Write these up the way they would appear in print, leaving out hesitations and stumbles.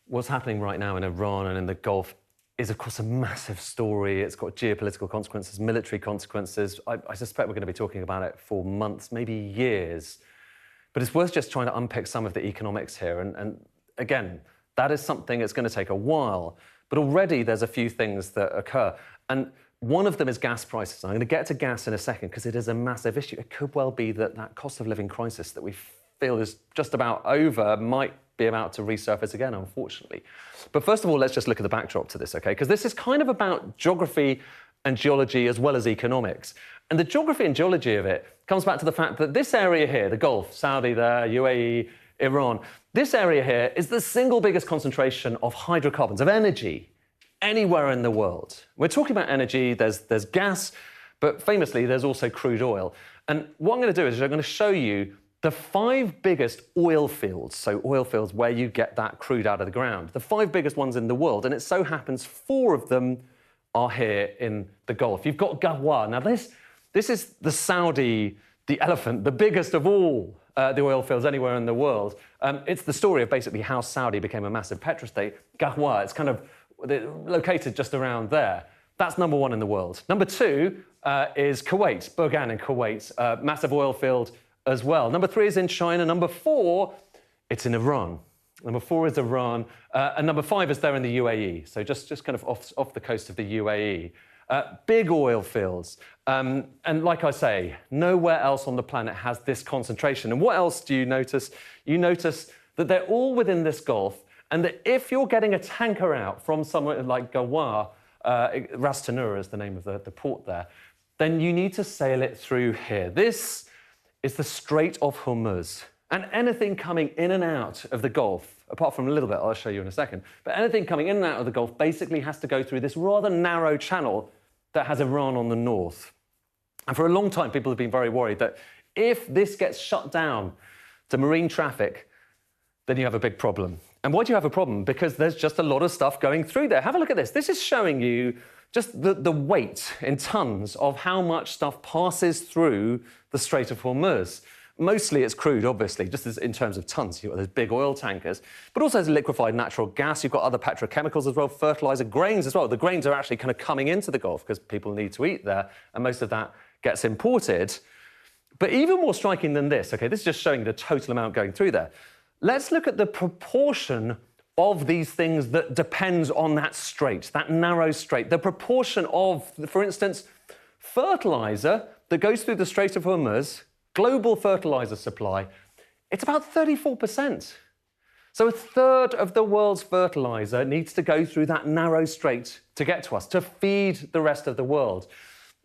What's happening right now in Iran and in the Gulf is, of course, a massive story. It's got geopolitical consequences, military consequences. I suspect we're going to be talking about it for months, maybe years. But it's worth just trying to unpick some of the economics here. And again, that is something that's going to take a while. But already there's a few things that occur. And one of them is gas prices. I'm going to get to gas in a second because it is a massive issue. It could well be that that cost of living crisis that we feel is just about over might be about to resurface again, unfortunately. But first of all, let's just look at the backdrop to this, okay? Because this is kind of about geography and geology as well as economics. And the geography and geology of it comes back to the fact that this area here, the Gulf, Saudi there, UAE, Iran, this area here is the single biggest concentration of hydrocarbons, of energy, anywhere in the world. We're talking about energy, there's gas, but famously there's also crude oil. And what I'm going to do is I'm going to show you the 5 biggest oil fields, so oil fields where you get that crude out of the ground, the 5 biggest ones in the world, and it so happens 4 of them are here in the Gulf. You've got Ghawar. Now this is the Saudi, the elephant, the biggest of all the oil fields anywhere in the world. It's the story of basically how Saudi became a massive petrostate. Ghawar, it's kind of located just around there. That's number 1 in the world. Number 2 is Kuwait, Burgan in Kuwait, massive oil field as well. Number 3 is in China. Number 4, it's in Iran. Number 4 is Iran. And number 5 is there in the UAE. So just kind of off the coast of the UAE. Big oil fields. And like I say, nowhere else on the planet has this concentration. And what else do you notice? You notice that they're all within this Gulf, and that if you're getting a tanker out from somewhere like Ghawar, Ras Tanura is the name of the port there, then you need to sail it through here. This is the Strait of Hormuz. And anything coming in and out of the Gulf, apart from a little bit, I'll show you in a second, but anything coming in and out of the Gulf basically has to go through this rather narrow channel that has Iran on the north. And for a long time, people have been very worried that if this gets shut down to marine traffic, then you have a big problem. And why do you have a problem? Because there's just a lot of stuff going through there. Have a look at this. This is showing you just the weight in tons of how much stuff passes through the Strait of Hormuz. Mostly it's crude, obviously, just as in terms of tons. You've got those big oil tankers, but also there's liquefied natural gas. You've got other petrochemicals as well, fertilizer, grains as well. The grains are actually kind of coming into the Gulf because people need to eat there, and most of that gets imported. But even more striking than this, okay, this is just showing the total amount going through there. Let's look at the proportion of these things that depends on that strait, that narrow strait. The proportion of, for instance, fertilizer that goes through the Strait of Hormuz, global fertilizer supply, it's about 34%. So 1/3 of the world's fertilizer needs to go through that narrow strait to get to us, to feed the rest of the world.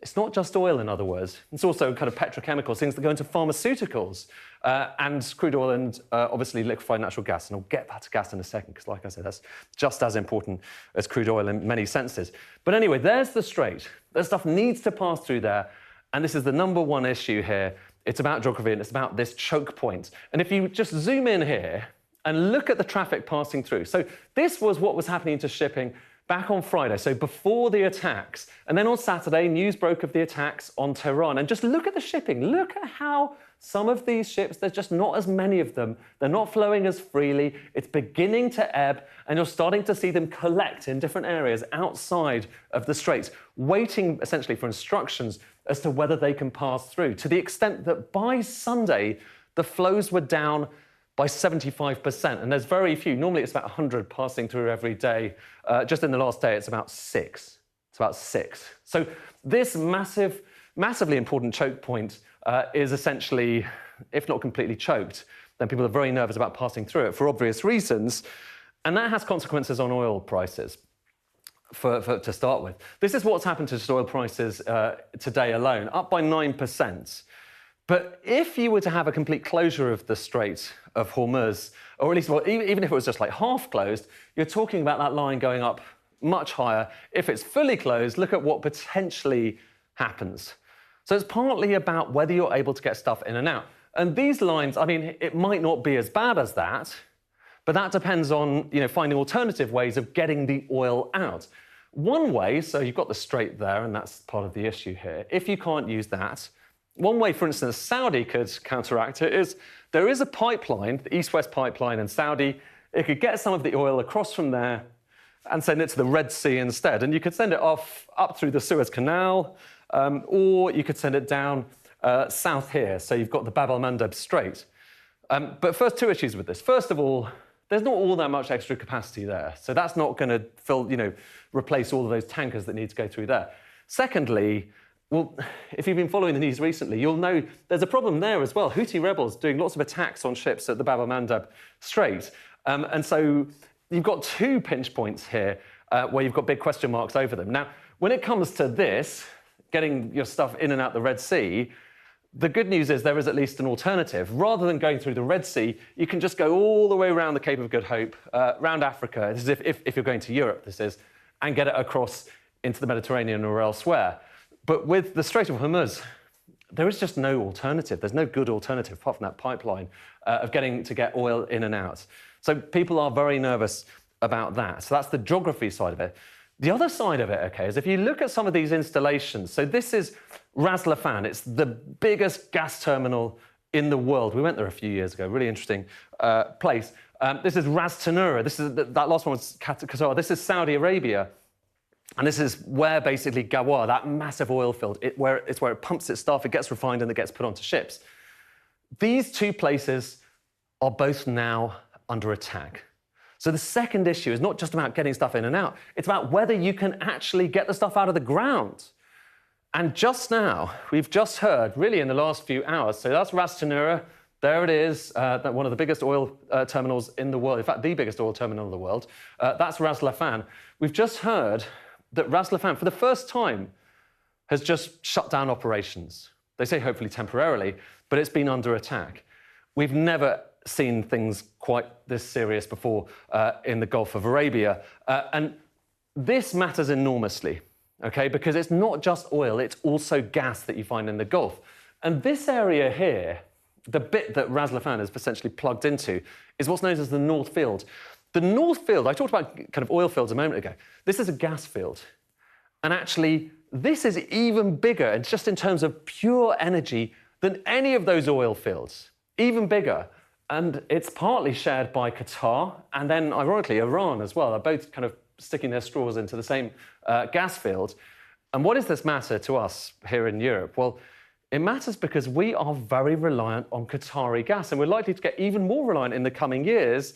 It's not just oil, in other words. It's also kind of petrochemicals, things that go into pharmaceuticals, and crude oil and obviously liquefied natural gas. And I'll get back to gas in a second, because like I said, that's just as important as crude oil in many senses. But anyway, there's the strait. That stuff needs to pass through there. And this is the number 1 issue here. It's about geography, and it's about this choke point. And if you just zoom in here and look at the traffic passing through. So this was what was happening to shipping back on Friday, so before the attacks. And then on Saturday, news broke of the attacks on Tehran. And just look at the shipping. Look at how some of these ships, there's just not as many of them. They're not flowing as freely. It's beginning to ebb, and you're starting to see them collect in different areas outside of the straits, waiting essentially for instructions as to whether they can pass through, to the extent that by Sunday, the flows were down by 75%, and there's very few. Normally it's about 100 passing through every day. Just in the last day, it's about 6. It's about 6. So this massively important choke point is essentially, if not completely choked, then people are very nervous about passing through it for obvious reasons, and that has consequences on oil prices. To start with, this is what's happened to oil prices today alone, up by 9%. But if you were to have a complete closure of the Strait of Hormuz, or at least, well, even if it was just like half closed, you're talking about that line going up much higher. If it's fully closed, look at what potentially happens. So it's partly about whether you're able to get stuff in and out. And these lines, I mean, it might not be as bad as that, but that depends on, finding alternative ways of getting the oil out. One way, so you've got the strait there, and that's part of the issue here. If you can't use that, one way, for instance, Saudi could counteract it is there is a pipeline, the East-West pipeline in Saudi, it could get some of the oil across from there and send it to the Red Sea instead. And you could send it off up through the Suez Canal, or you could send it down south here. So you've got the Bab el-Mandeb Strait. But first, two issues with this. First of all, there's not all that much extra capacity there. So that's not going to replace all of those tankers that need to go through there. Secondly, well, if you've been following the news recently, you'll know there's a problem there as well. Houthi rebels doing lots of attacks on ships at the Bab el-Mandeb Strait. And so you've got two pinch points here where you've got big question marks over them. Now, when it comes to this, getting your stuff in and out the Red Sea, the good news is there is at least an alternative. Rather than going through the Red Sea, you can just go all the way around the Cape of Good Hope, around Africa, this is if you're going to Europe, this is, and get it across into the Mediterranean or elsewhere. But with the Strait of Hormuz, there is just no alternative. There's no good alternative apart from that pipeline of getting to get oil in and out. So people are very nervous about that. So that's the geography side of it. The other side of it, okay, is if you look at some of these installations, so this is Ras Laffan. It's the biggest gas terminal in the world. We went there a few years ago, really interesting place. This is Ras Tanura. This is that last one was Qatar. This is Saudi Arabia. And this is where basically Ghawar, that massive oil field, it's where it pumps its stuff, it gets refined and it gets put onto ships. These two places are both now under attack. So the second issue is not just about getting stuff in and out, it's about whether you can actually get the stuff out of the ground. And just now, we've just heard, really in the last few hours, so that's Ras Tanura, there it is, one of the biggest oil terminals in the world, in fact, the biggest oil terminal in the world. That's Ras Laffan. We've just heard that Ras Laffan, for the first time, has just shut down operations. They say hopefully temporarily, but it's been under attack. We've never seen things quite this serious before in the Gulf of Arabia. And this matters enormously, okay? Because it's not just oil, it's also gas that you find in the Gulf. And this area here, the bit that Ras Laffan is essentially plugged into, is what's known as the North Field. The North Field, I talked about kind of oil fields a moment ago. This is a gas field. And actually, this is even bigger, and just in terms of pure energy, than any of those oil fields, even bigger. And it's partly shared by Qatar, and then, ironically, Iran as well. They're both kind of sticking their straws into the same gas field. And what does this matter to us here in Europe? Well, it matters because we are very reliant on Qatari gas, and we're likely to get even more reliant in the coming years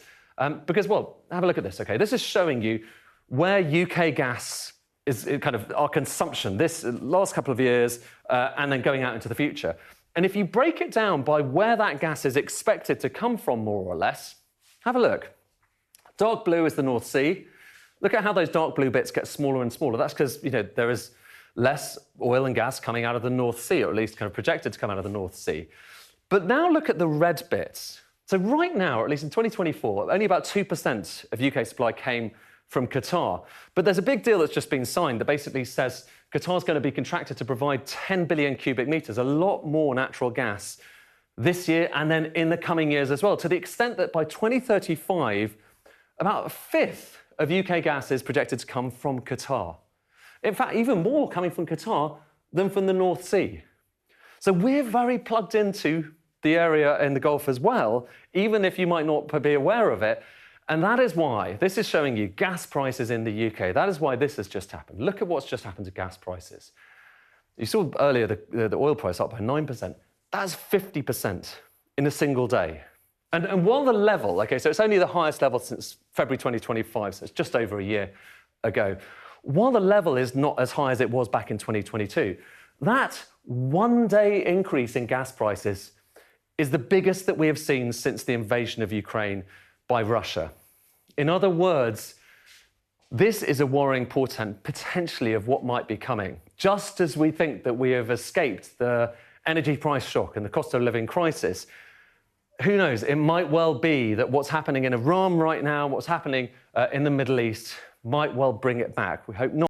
because, well, have a look at this, okay? This is showing you where UK gas is kind of our consumption, this last couple of years, and then going out into the future. And if you break it down by where that gas is expected to come from, more or less, have a look. Dark blue is the North Sea. Look at how those dark blue bits get smaller and smaller. That's because, there is less oil and gas coming out of the North Sea, or at least kind of projected to come out of the North Sea. But now look at the red bits. So right now, or at least in 2024, only about 2% of UK supply came from Qatar. But there's a big deal that's just been signed that basically says Qatar's going to be contracted to provide 10 billion cubic metres, a lot more natural gas this year and then in the coming years as well, to the extent that by 2035, about a fifth of UK gas is projected to come from Qatar. In fact, even more coming from Qatar than from the North Sea. So we're very plugged into the area in the Gulf as well, even if you might not be aware of it. And that is why this is showing you gas prices in the UK. That is why this has just happened. Look at what's just happened to gas prices. You saw earlier the oil price up by 9%. That's 50% in a single day. And while the level, okay, so it's only the highest level since February 2025, so it's just over a year ago. While the level is not as high as it was back in 2022, that one-day increase in gas prices is the biggest that we have seen since the invasion of Ukraine by Russia. In other words, this is a worrying portent, potentially, of what might be coming. Just as we think that we have escaped the energy price shock and the cost of living crisis, who knows, it might well be that what's happening in Iran right now, what's happening in the Middle East, might well bring it back. We hope not.